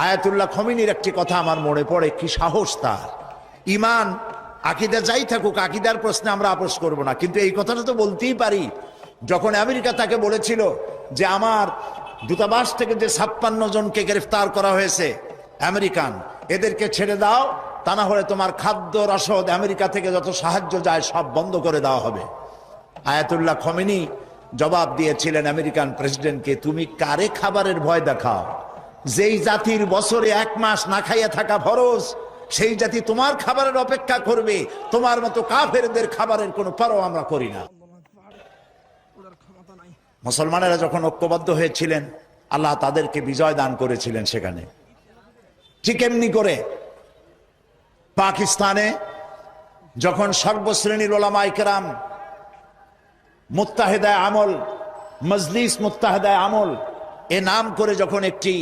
Ayatollah খমিনীর একটি কথা আমার মনে পড়ে, কি সাহস তার! ইমান আকীদা যাই থাকুক, আকীদার প্রশ্নে আমরা আপোস করব না, কিন্তু এই কথাটা তো বলতেই পারি। যখন আমেরিকা তাকে বলেছিল যে আমার দূতাবাস থেকে যে 56 জনকে গ্রেফতার করা হয়েছে আমেরিকান, এদেরকে ছেড়ে দাও, তা না হলে তোমার খাদ্য রসদ আমেরিকা থেকে যত সাহায্য যায় সব বন্ধ করে দেওয়া হবে। আয়াতুল্লাহ খমেনি জবাব দিয়েছিলেন আমেরিকান প্রেসিডেন্টকে, তুমি কারে খাবারের ভয় দেখাও? যেই জাতির বছরে 1 মাস না খাইয়া থাকা ফরজ, সেই জাতি তোমার খাবারের অপেক্ষা করবে। তোমার মতো কাফেরদের খাবারের কোনো পরোয়া আমরা করি না। মুসলমানেরা যখন ঐক্যবদ্ধ হয়েছিলেন, আল্লাহ তাদেরকে বিজয় দান করেছিলেন সেখানে। ঠিক এমনি করে পাকিস্তানে যখন সর্বশ্রেণীর উলামায়ে কেরাম মুত্তাহিদায়ে আমল, মজলিস মুত্তাহিদায়ে আমল এ নাম করে যখন একটি